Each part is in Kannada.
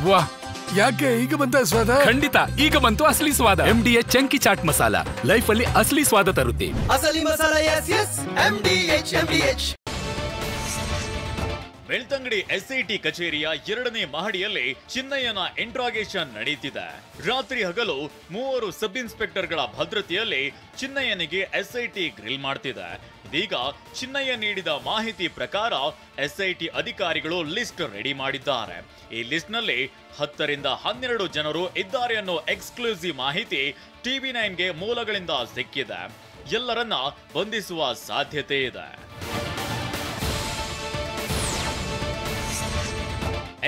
ವಾಹ್, ಯಾಕೆ ಈಗ ಬಂತ ಸ್ವಾದ? ಖಂಡಿತ ಈಗ ಬಂತು ಅಸಲಿ ಸ್ವಾದ. MDH chunky chaat masala life ಅಲ್ಲಿ ಅಸಲಿ ಸ್ವಾದ ತರುತ್ತೆ. ಅಸಲಿ ಮಸಾಲ. ಎಸ್ MDH. ಬೆಳ್ತಂಗಡಿ SIT ಕಚೇರಿಯ 2ನೇ ಮಹಡಿಯಲ್ಲಿ ಚಿನ್ನಯ್ಯನ ಇಂಟ್ರಾಗೇಷನ್ ನಡೆಯುತ್ತಿದೆ. ರಾತ್ರಿ ಹಗಲು 3 ಸಬ್ ಇನ್ಸ್ಪೆಕ್ಟರ್ಗಳ ಭದ್ರತೆಯಲ್ಲಿ ಚಿನ್ನಯ್ಯನಿಗೆ SIT ಗ್ರಿಲ್ ಮಾಡ್ತಿದೆ. ಇದೀಗ ಚಿನ್ನಯ್ಯ ನೀಡಿದ ಮಾಹಿತಿ ಪ್ರಕಾರ SIT ಅಧಿಕಾರಿಗಳು ಲಿಸ್ಟ್ ರೆಡಿ ಮಾಡಿದ್ದಾರೆ. ಈ ಲಿಸ್ಟ್ ನಲ್ಲಿ 10 ರಿಂದ 12 ಜನರು ಇದ್ದಾರೆ ಅನ್ನೋ ಎಕ್ಸ್ಕ್ಲೂಸಿವ್ ಮಾಹಿತಿ TV9ಗೆ ಮೂಲಗಳಿಂದ ಸಿಕ್ಕಿದೆ. ಎಲ್ಲರನ್ನ ಬಂಧಿಸುವ ಸಾಧ್ಯತೆ ಇದೆ.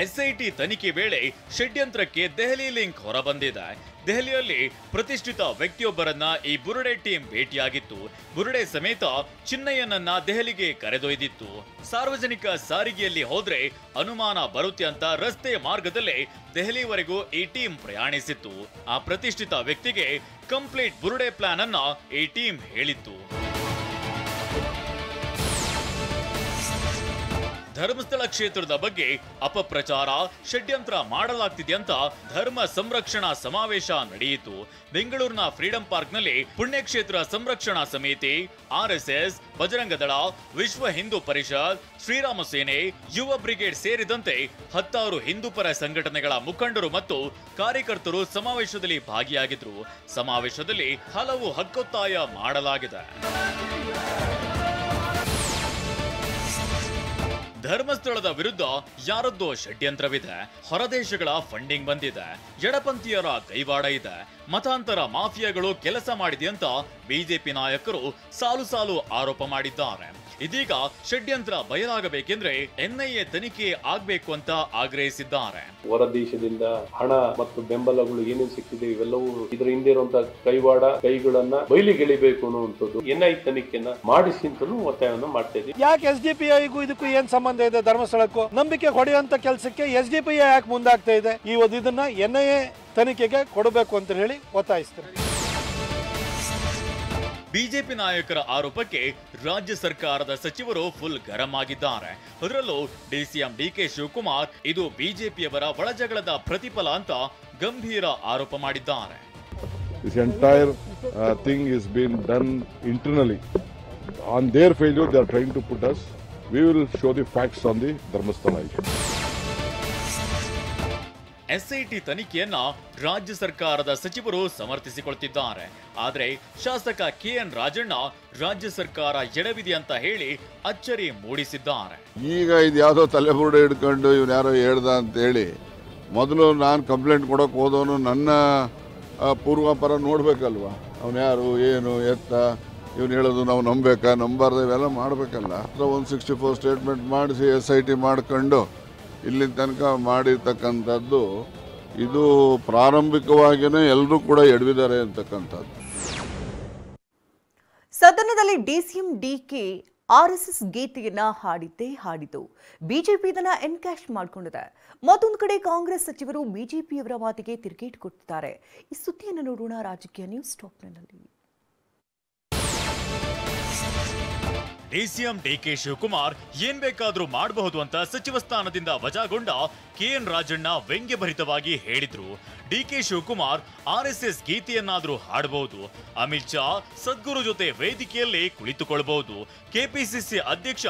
SIT ತನಿಖೆ ವೇಳೆ ಷಡ್ಯಂತ್ರಕ್ಕೆ ದೆಹಲಿ ಲಿಂಕ್ ಹೊರಬಂದಿದೆ. ದೆಹಲಿಯಲ್ಲಿ ಪ್ರತಿಷ್ಠಿತ ವ್ಯಕ್ತಿಯೊಬ್ಬರನ್ನ ಈ ಬುರುಡೆ ಟೀಮ್ ಭೇಟಿಯಾಗಿತ್ತು. ಬುರುಡೆ ಸಮೇತ ಚಿನ್ನಯ್ಯನನ್ನ ದೆಹಲಿಗೆ ಕರೆದೊಯ್ದಿತ್ತು. ಸಾರ್ವಜನಿಕ ಸಾರಿಗೆಯಲ್ಲಿ ಹೋದ್ರೆ ಅನುಮಾನ ಬರುತ್ತೆ ಅಂತ ರಸ್ತೆ ಮಾರ್ಗದಲ್ಲೇ ದೆಹಲಿವರೆಗೂ ಈ ಟೀಮ್ ಪ್ರಯಾಣಿಸಿತ್ತು. ಆ ಪ್ರತಿಷ್ಠಿತ ವ್ಯಕ್ತಿಗೆ ಕಂಪ್ಲೀಟ್ ಬುರುಡೆ ಪ್ಲಾನ್ ಅನ್ನ ಈ ಟೀಮ್ ಹೇಳಿತ್ತು. ಧರ್ಮಸ್ಥಳ ಕ್ಷೇತ್ರದ ಬಗ್ಗೆ ಅಪಪ್ರಚಾರ ಷಡ್ಯಂತ್ರ ಮಾಡಲಾಗ್ತಿದೆ ಅಂತ ಧರ್ಮ ಸಂರಕ್ಷಣಾ ಸಮಾವೇಶ ನಡೆಯಿತು. ಬೆಂಗಳೂರಿನ ಫ್ರೀಡಂ ಪಾರ್ಕ್ನಲ್ಲಿ ಪುಣ್ಯಕ್ಷೇತ್ರ ಸಂರಕ್ಷಣಾ ಸಮಿತಿ, RSS, ಬಜರಂಗದಳ, ವಿಶ್ವ ಹಿಂದೂ ಪರಿಷತ್, ಶ್ರೀರಾಮ ಸೇನೆ, ಯುವ ಬ್ರಿಗೇಡ್ ಸೇರಿದಂತೆ 10 ಹಿಂದೂಪರ ಸಂಘಟನೆಗಳ ಮುಖಂಡರು ಮತ್ತು ಕಾರ್ಯಕರ್ತರು ಸಮಾವೇಶದಲ್ಲಿ ಭಾಗಿಯಾಗಿದ್ರು. ಸಮಾವೇಶದಲ್ಲಿ ಹಲವು ಹಕ್ಕೊತ್ತಾಯ ಮಾಡಲಾಗಿದೆ. ಧರ್ಮಸ್ಥಳದ ವಿರುದ್ಧ ಯಾರದ್ದೋ ಷಡ್ಯಂತ್ರವಿದೆ. ಹೊರದೇಶಗಳ ಫಂಡಿಂಗ್ ಬಂದಿದೆ. ಎಡಪಂಥೀಯರ ಕೈವಾಡ ಇದೆ. ಮತಾಂತರ ಮಾಫಿಯಾಗಳು ಕೆಲಸ ಮಾಡಿದೆ ಅಂತ ಬಿಜೆಪಿ ನಾಯಕರು ಸಾಲು ಆರೋಪ ಮಾಡಿದ್ದಾರೆ. ಇದೀಗ ಷಡ್ಯಂತ್ರ ಬಯಲಾಗಬೇಕೆಂದ್ರೆ NIA ತನಿಖೆ ಆಗ್ಬೇಕು ಅಂತ ಆಗ್ರಹಿಸಿದ್ದಾರೆ. ಹೊರ ದೇಶದಿಂದ ಹಣ ಮತ್ತು ಬೆಂಬಲಗಳು ಏನೇನು ಸಿಕ್ಕಿದೆ ಇವೆಲ್ಲವೂ ಇದರ ಹಿಂದೆ ಇರುವಂತಹ ಕೈವಾಡ ಕೈಗಳನ್ನ ಬಯಲಿಗೆಳಿಬೇಕು ಅನ್ನುವಂಥದ್ದು NIA ತನಿಖೆಯನ್ನ ಮಾಡಿಸಿ ಅಂತಲೂ ಒತ್ತಾಯವನ್ನು ಮಾಡ್ತಾ ಇದ್ದೀವಿ. ಯಾಕೆ SDPIಗೂ ಇದಕ್ಕೂ ಏನ್ ಸಂಬಂಧ ಇದೆ? ಧರ್ಮಸ್ಥಳಕ್ಕೂ ನಂಬಿಕೆ ಹೊಡೆಯುವಂತ ಕೆಲಸಕ್ಕೆ SDPI ಯಾಕೆ ಮುಂದಾಗ್ತಾ ಇದೆ? ಇದನ್ನ NIA ತನಿಖೆಗೆ ಕೊಡಬೇಕು ಅಂತ ಹೇಳಿ ಒತ್ತಾಯಿಸ್ತಾರೆ. ಬಿಜೆಪಿ ನಾಯಕರ ಆರೋಪಕ್ಕೆ ರಾಜ್ಯ ಸರ್ಕಾರದ ಸಚಿವರು ಫುಲ್ ಗರಂ ಆಗಿದ್ದಾರೆ. ಅದರಲ್ಲೂ DCM DK ಶಿವಕುಮಾರ್ ಇದು ಬಿಜೆಪಿಯವರ ಒಳಜಗಳದ ಪ್ರತಿಫಲ ಅಂತ ಗಂಭೀರ ಆರೋಪ ಮಾಡಿದ್ದಾರೆ. This entire thing is been done internally. On their failure, they are trying to put us. We will show the facts on the Dharmasthala issue. SIT ತನಿಖೆಯನ್ನ ರಾಜ್ಯ ಸರ್ಕಾರದ ಸಚಿವರು ಸಮರ್ಥಿಸಿಕೊಳ್ತಿದ್ದಾರೆ. ಆದರೆ ಶಾಸಕ KN ರಾಜಣ್ಣ ರಾಜ್ಯ ಸರ್ಕಾರ ಎಡವಿದೆ ಅಂತ ಹೇಳಿ ಅಚ್ಚರಿ ಮೂಡಿಸಿದ್ದಾರೆ. ಈಗ ಇದು ಯಾವುದೋ ತಲೆಬುರುಡೆ ಹಿಡ್ಕೊಂಡು ಇವ್ರು ಯಾರೋ ಹೇಳ್ದ ಅಂತ ಹೇಳಿ ಮೊದಲು ನಾನು ಕಂಪ್ಲೇಂಟ್ ಕೊಡೋಕೆ ಹೋದವನು ನನ್ನ ಪೂರ್ವಾಪರ ನೋಡ್ಬೇಕಲ್ವಾ? ಅವನು ಯಾರು, ಏನು, ಎತ್ತ, ಇವನು ಹೇಳೋದು ನಾವು ನಂಬಬೇಕಾ ನಂಬಾರ್ದು ಇವೆಲ್ಲ ಮಾಡಬೇಕಲ್ಲ. 164 ಸ್ಟೇಟ್ಮೆಂಟ್ ಮಾಡಿಸಿ SIT ಮಾಡ್ಕೊಂಡು ಇಲ್ಲಿ ತನಕ ಮಾಡಿರ್ತಕ್ಕಂಥದ್ದು ಇದು ಪ್ರಾರಂಭಿಕವಾಗಿಯೇ ಎಲ್ಲರೂ ಕೂಡ ಎಡವಿದ್ದಾರೆ ಅಂತಕ್ಕಂಥದ್ದು. ಸದನದಲ್ಲಿ DCM DK RSS ಗೀತೆಯನ್ನ ಹಾಡಿತು. ಬಿಜೆಪಿ ಇದನ್ನ ಎನ್ಕ್ಯಾಶ್ ಮಾಡಿಕೊಂಡಿದೆ. ಮತ್ತೊಂದು ಕಡೆ ಕಾಂಗ್ರೆಸ್ ಸಚಿವರು ಬಿಜೆಪಿಯವರ ಮಾತಿಗೆ ತಿರುಗೇಟು ಕೊಟ್ಟಿದ್ದಾರೆ. ಈ ಸುದ್ದಿಯನ್ನು ನೋಡೋಣ ರಾಜಕೀಯ ನ್ಯೂಸ್ ಟಾಪ್ನಲ್ಲಿ. DCM DK ಶಿವಕುಮಾರ್ ಏನ್ ಬೇಕಾದ್ರೂ ಮಾಡಬಹುದು ಅಂತ ಸಚಿವ ಸ್ಥಾನದಿಂದ ವಜಾಗೊಂಡ KN ರಾಜಣ್ಣ ವ್ಯಂಗ್ಯಭರಿತವಾಗಿ ಹೇಳಿದ್ರು. DK Shivakumar RSS ಗೀತೆಯನ್ನಾದ್ರೂ ಹಾಡಬಹುದು. ಅಮಿತ್ ಶಾ ಸದ್ಗುರು ಜೊತೆ ವೇದಿಕೆಯಲ್ಲಿ ಕುಳಿತುಕೊಳ್ಳಬಹುದು. KPCC ಅಧ್ಯಕ್ಷ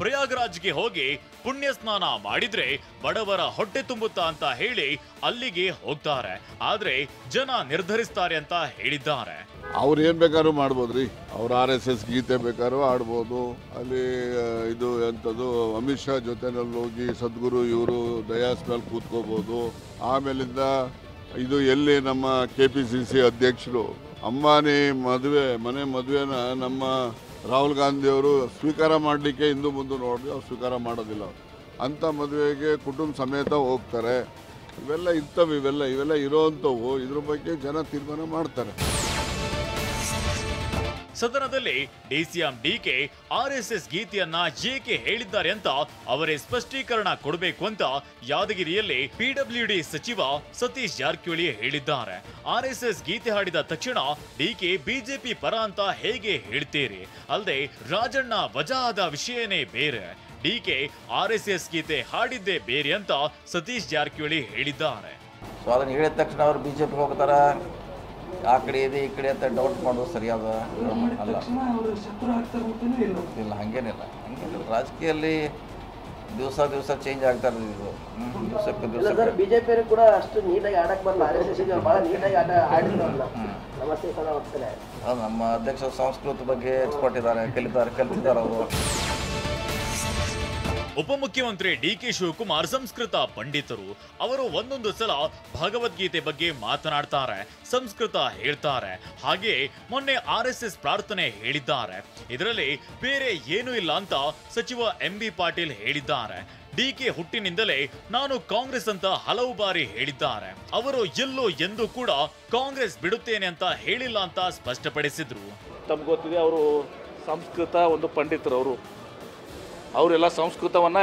ಪ್ರಯಾಗ್ರಾಜ್ಗೆ ಹೋಗಿ ಪುಣ್ಯ ಸ್ನಾನ ಮಾಡಿದ್ರೆ ಬಡವರ ಹೊಟ್ಟೆ ತುಂಬುತ್ತಾ ಅಂತ ಹೇಳಿ ಅಲ್ಲಿಗೆ ಹೋಗ್ತಾರೆ. ಆದ್ರೆ ಜನ ನಿರ್ಧರಿಸ್ತಾರೆ ಅಂತ ಹೇಳಿದ್ದಾರೆ. ಅವ್ರು ಏನ್ ಬೇಕಾದ್ರೂ ಮಾಡ್ಬೋದ್ರಿ. ಅವ್ರು RSS ಗೀತೆ ಬೇಕಾದ್ರೂ ಆಡ್ಬೋದು. ಅಲ್ಲಿ ಇದು ಎಂಥದ್ದು ಅಮಿತ್ ಶಾ ಜೊತೆನಲ್ಲಿ ಹೋಗಿ ಸದ್ಗುರು ಇವರು ಡಯಾಸ್ ಮೇಲೆ ಕೂತ್ಕೋಬಹುದು. ಆಮೇಲಿಂದ ಇದು ಎಲ್ಲಿ ನಮ್ಮ KPCC ಅಧ್ಯಕ್ಷರು ಅಂಬಾನಿ ಮನೆ ಮದುವೆನ ನಮ್ಮ ರಾಹುಲ್ ಗಾಂಧಿ ಅವರು ಸ್ವೀಕಾರ ಮಾಡಲಿಕ್ಕೆ ಹಿಂದೂ ಮುಂದೆ ನೋಡಿ ಅವ್ರು ಸ್ವೀಕಾರ ಮಾಡೋದಿಲ್ಲ. ಅಂಥ ಮದುವೆಗೆ ಕುಟುಂಬ ಸಮೇತ ಹೋಗ್ತಾರೆ. ಇವೆಲ್ಲ ಇರೋವಂಥವು. ಇದ್ರ ಬಗ್ಗೆ ಜನ ತೀರ್ಮಾನ ಮಾಡ್ತಾರೆ. ಸದನದಲ್ಲಿ DCM DK RSS ಗೀತೆಯನ್ನ ಏಕೆ ಹೇಳಿದ್ದಾರೆ ಅಂತ ಅವರೇ ಸ್ಪಷ್ಟೀಕರಣ ಕೊಡಬೇಕು ಅಂತ ಯಾದಗಿರಿಯಲ್ಲಿ PWD ಸಚಿವ ಸತೀಶ್ ಜಾರಕಿಹೊಳಿ ಹೇಳಿದ್ದಾರೆ. RSS ಗೀತೆ ಹಾಡಿದ ತಕ್ಷಣ DK ಬಿಜೆಪಿ ಪರ ಅಂತ ಹೇಗೆ ಹೇಳ್ತೀರಿ? ಅಲ್ಲದೆ ರಾಜಣ್ಣ ವಜಾ ಆದ ವಿಷಯನೇ ಬೇರೆ. ಡಿಕೆ RSS ಗೀತೆ ಹಾಡಿದ್ದೇ ಬೇರೆ ಅಂತ ಸತೀಶ್ ಜಾರಕಿಹೊಳಿ ಹೇಳಿದ್ದಾರೆ. ಸೊ ಅದನ್ನ ಹೇಳಿದ ತಕ್ಷಣ ಅವ್ರು ಬಿಜೆಪಿ ಹೋಗ್ತಾರ, ಆ ಕಡೆ ಇದೆ ಈ ಕಡೆ ಅಂತ ಡೌಟ್ ಮಾಡೋದು ಸರಿಯಾದ ಅಲ್ಲ. ಇಲ್ಲ, ಹಂಗೇನಿಲ್ಲ. ರಾಜಕೀಯದಲ್ಲಿ ದಿವಸ ಚೇಂಜ್ ಆಗ್ತಾ ಇರೋದು. ದಿವಸಕ್ಕೆ ದಿವಸ ಬಿಜೆಪಿ ಕೂಡ ಅಷ್ಟು ನೀಟಾಗಿ ಆಡಕ್ಕೆ ಬರಲ್ಲ. RSS ಬಹಳ ನೀಟಾಗಿ ಆಡಿದ್ರು. ನಮ್ಮ ಅಧ್ಯಕ್ಷ ಸಂಸ್ಕೃತಿ ಬಗ್ಗೆ ಎಕ್ಸ್ಪರ್ಟ್ ಇದ್ದಾರೆ, ಕಲಿತಿದ್ದಾರೆ ಅವರು. ಉಪಮುಖ್ಯಮಂತ್ರಿ DK ಶಿವಕುಮಾರ್ ಸಂಸ್ಕೃತ ಪಂಡಿತರು. ಅವರು ಒಂದೊಂದು ಸಲ ಭಗವದ್ಗೀತೆ ಬಗ್ಗೆ ಮಾತನಾಡ್ತಾರೆ, ಸಂಸ್ಕೃತ ಹೇಳ್ತಾರೆ. ಹಾಗೆ ಮೊನ್ನೆ RSS ಪ್ರಾರ್ಥನೆ ಹೇಳಿದ್ದಾರೆ. ಇದರಲ್ಲಿ ಬೇರೆ ಏನೂ ಇಲ್ಲ ಅಂತ ಸಚಿವ MB ಪಾಟೀಲ್ ಹೇಳಿದ್ದಾರೆ. DK ಹುಟ್ಟಿನಿಂದಲೇ ನಾನು ಕಾಂಗ್ರೆಸ್ ಅಂತ ಹಲವು ಬಾರಿ ಹೇಳಿದ್ದಾರೆ. ಅವರು ಎಲ್ಲೋ ಎಂದೂ ಕೂಡ ಕಾಂಗ್ರೆಸ್ ಬಿಡುತ್ತೇನೆ ಅಂತ ಹೇಳಿಲ್ಲ ಅಂತ ಸ್ಪಷ್ಟಪಡಿಸಿದ್ರು. ತಮ್ಗೆ ಗೊತ್ತಿದೆ, ಅವರು ಸಂಸ್ಕೃತ ಒಂದು ಪಂಡಿತರು. ಅವರೆಲ್ಲ ಸಂಸ್ಕೃತವನ್ನು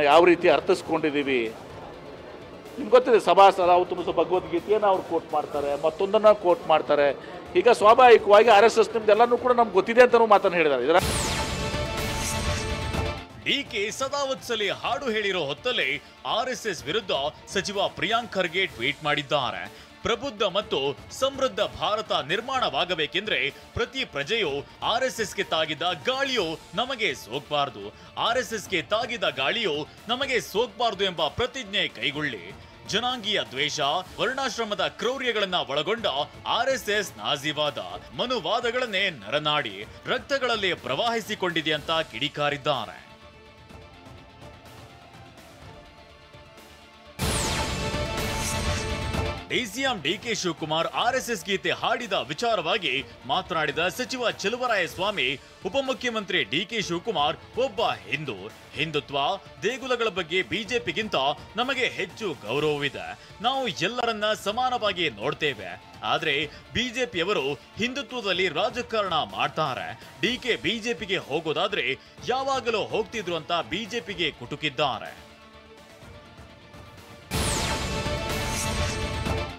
ಯಾವ ರೀತಿ ಅರ್ಥಿಸ್ಕೊಂಡಿದ್ದೀವಿ ನಿಮ್ಗೆ ಗೊತ್ತಿದೆ. ಸಭಾಸರ ಅವತ್ತು ಭಗವದ್ಗೀತೆಯನ್ನು ಅವ್ರು ಕೋಟ್ ಮಾಡ್ತಾರೆ, ಮತ್ತೊಂದನ್ನು ಕೋಟ್ ಮಾಡ್ತಾರೆ. ಈಗ ಸ್ವಾಭಾವಿಕವಾಗಿ RSS ನಿಮ್ದೆಲ್ಲನೂ ಕೂಡ ನಮ್ಗೆ ಗೊತ್ತಿದೆ ಅಂತಲೂ ಮಾತನ್ನು ಹೇಳಿದ್ದಾರೆ. ಇದರ DK ಸದಾವತ್ಸಲಿ ಹಾಡು ಹೇಳಿರೋ ಹೊತ್ತಲ್ಲೇ RSS ವಿರುದ್ಧ ಸಚಿವ ಪ್ರಿಯಾಂಕ್ ಖರ್ಗೆ ಟ್ವೀಟ್ ಮಾಡಿದ್ದಾರೆ. ಪ್ರಬುದ್ಧ ಮತ್ತು ಸಮೃದ್ಧ ಭಾರತ ನಿರ್ಮಾಣವಾಗಬೇಕೆಂದ್ರೆ ಪ್ರತಿ ಪ್ರಜೆಯು RSSಗೆ ತಾಗಿದ ಗಾಳಿಯು ನಮಗೆ ಸೋಗಬಾರದು, RSSಗೆ ತಾಗಿದ ಗಾಳಿಯು ನಮಗೆ ಸೋಗಬಾರದು ಎಂಬ ಪ್ರತಿಜ್ಞೆ ಕೈಗೊಳ್ಳಿ. ಜನಾಂಗೀಯ ದ್ವೇಷ, ವರ್ಣಾಶ್ರಮದ ಕ್ರೌರ್ಯಗಳನ್ನ ಒಳಗೊಂಡ RSS ನಾಜಿವಾದ, ಮನುವಾದಗಳನ್ನೇ ನರನಾಡಿ ರಕ್ತಗಳಲ್ಲಿ ಪ್ರವಾಹಿಸಿಕೊಂಡಿದೆ ಅಂತ ಕಿಡಿಕಾರಿದ್ದಾರೆ. DCM DK ಶಿವಕುಮಾರ್ RSS ಗೀತೆ ಹಾಡಿದ ವಿಚಾರವಾಗಿ ಮಾತನಾಡಿದ ಸಚಿವ ಚಲುವರಾಯಸ್ವಾಮಿ, ಉಪಮುಖ್ಯಮಂತ್ರಿ DK ಶಿವಕುಮಾರ್ ಒಬ್ಬ ಹಿಂದುತ್ವ ದೇಗುಲಗಳ ಬಗ್ಗೆ ಬಿಜೆಪಿಗಿಂತ ನಮಗೆ ಹೆಚ್ಚು ಗೌರವವಿದೆ. ನಾವು ಎಲ್ಲರನ್ನ ಸಮಾನವಾಗಿ ನೋಡ್ತೇವೆ. ಆದ್ರೆ ಬಿಜೆಪಿಯವರು ಹಿಂದುತ್ವದಲ್ಲಿ ರಾಜಕಾರಣ ಮಾಡ್ತಾರೆ. DK ಬಿಜೆಪಿಗೆ ಹೋಗೋದಾದ್ರೆ ಯಾವಾಗಲೂ ಹೋಗ್ತಿದ್ರು ಅಂತ ಬಿಜೆಪಿಗೆ ಕುಟುಕಿದ್ದಾರೆ.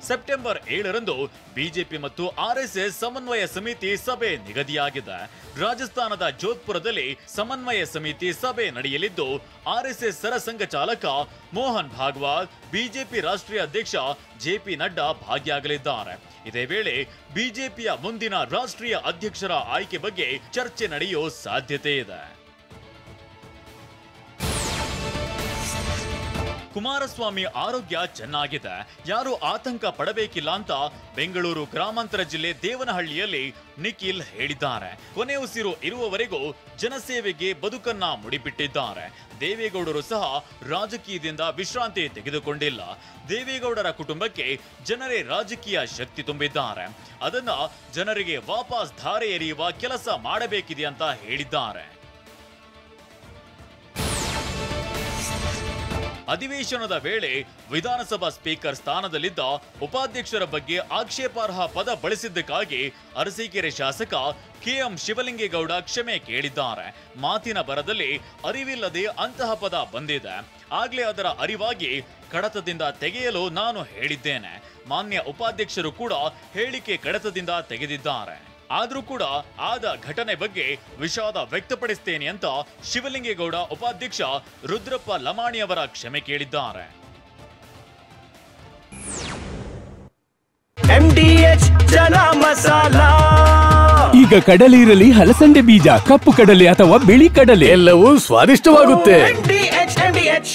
ಸೆಪ್ಟೆಂಬರ್ 7ರಂದು ಬಿಜೆಪಿ ಮತ್ತು RSS ಸಮನ್ವಯ ಸಮಿತಿ ಸಭೆ ನಿಗದಿಯಾಗಿದೆ. ರಾಜಸ್ಥಾನದ ಜೋಧ್ಪುರದಲ್ಲಿ ಸಮನ್ವಯ ಸಮಿತಿ ಸಭೆ ನಡೆಯಲಿದ್ದು RSS ಸರಸಂಘ ಚಾಲಕ ಮೋಹನ್ ಭಾಗವತ್, ಬಿಜೆಪಿ ರಾಷ್ಟ್ರೀಯ ಅಧ್ಯಕ್ಷ JP ನಡ್ಡಾ ಭಾಗಿಯಾಗಲಿದ್ದಾರೆ. ಇದೇ ವೇಳೆ ಬಿಜೆಪಿಯ ಮುಂದಿನ ರಾಷ್ಟ್ರೀಯ ಅಧ್ಯಕ್ಷರ ಆಯ್ಕೆ ಬಗ್ಗೆ ಚರ್ಚೆ ನಡೆಯೋ ಸಾಧ್ಯತೆ ಇದೆ. ಕುಮಾರಸ್ವಾಮಿ ಆರೋಗ್ಯ ಚೆನ್ನಾಗಿದೆ, ಯಾರು ಆತಂಕ ಪಡಬೇಕಿಲ್ಲ ಅಂತ ಬೆಂಗಳೂರು ಗ್ರಾಮಾಂತರ ಜಿಲ್ಲೆ ದೇವನಹಳ್ಳಿಯಲ್ಲಿ ನಿಖಿಲ್ ಹೇಳಿದ್ದಾರೆ. ಕೊನೆ ಉಸಿರು ಇರುವವರೆಗೂ ಜನಸೇವೆಗೆ ಬದುಕನ್ನ ಮುಡಿಪಿಟ್ಟಿದ್ದಾರೆ. ದೇವೇಗೌಡರು ಸಹ ರಾಜಕೀಯದಿಂದ ವಿಶ್ರಾಂತಿ ತೆಗೆದುಕೊಂಡಿಲ್ಲ. ದೇವೇಗೌಡರ ಕುಟುಂಬಕ್ಕೆ ಜನರೇ ರಾಜಕೀಯ ಶಕ್ತಿ ತುಂಬಿದ್ದಾರೆ. ಅದನ್ನ ಜನರಿಗೆ ವಾಪಸ್ ಧಾರೆ ಎರೆಯುವ ಕೆಲಸ ಮಾಡಬೇಕಿದೆ ಅಂತ ಹೇಳಿದ್ದಾರೆ. ಅಧಿವೇಶನದ ವೇಳೆ ವಿಧಾನಸಭಾ ಸ್ಪೀಕರ್ ಸ್ಥಾನದಲ್ಲಿದ್ದ ಉಪಾಧ್ಯಕ್ಷರ ಬಗ್ಗೆ ಆಕ್ಷೇಪಾರ್ಹ ಪದ ಬಳಸಿದ್ದಕ್ಕಾಗಿ ಅರಸೀಕೆರೆ ಶಾಸಕ KM ಶಿವಲಿಂಗೇಗೌಡ ಕ್ಷಮೆ ಕೇಳಿದ್ದಾರೆ. ಮಾತಿನ ಬರದಲ್ಲಿ ಅರಿವಿಲ್ಲದೆ ಅಂತಹ ಪದ ಬಂದಿದೆ. ಆಗ್ಲೇ ಅದರ ಅರಿವಾಗಿ ಕಡತದಿಂದ ತೆಗೆಯಲು ನಾನು ಹೇಳಿದ್ದೇನೆ. ಮಾನ್ಯ ಉಪಾಧ್ಯಕ್ಷರು ಕೂಡ ಹೇಳಿಕೆ ಕಡತದಿಂದ ತೆಗೆದಿದ್ದಾರೆ. ಆದ್ರೂ ಕೂಡ ಆದ ಘಟನೆ ಬಗ್ಗೆ ವಿಷಾದ ವ್ಯಕ್ತಪಡಿಸ್ತೇನೆ ಅಂತ ಶಿವಲಿಂಗೇಗೌಡ ಉಪಾಧ್ಯಕ್ಷ ರುದ್ರಪ್ಪ ಲಮಾಣಿ ಅವರ ಕ್ಷಮೆ ಕೇಳಿದ್ದಾರೆ. MDH ಜನ ಮಸಾಲ. ಈಗ ಕಡಲೆ ಇರಲಿ, ಹಲಸಂಡೆ ಬೀಜ, ಕಪ್ಪು ಕಡಲೆ ಅಥವಾ ಬಿಳಿ ಕಡಲೆ, ಎಲ್ಲವೂ ಸ್ವಾದಿಷ್ಟವಾಗುತ್ತೆ. MDH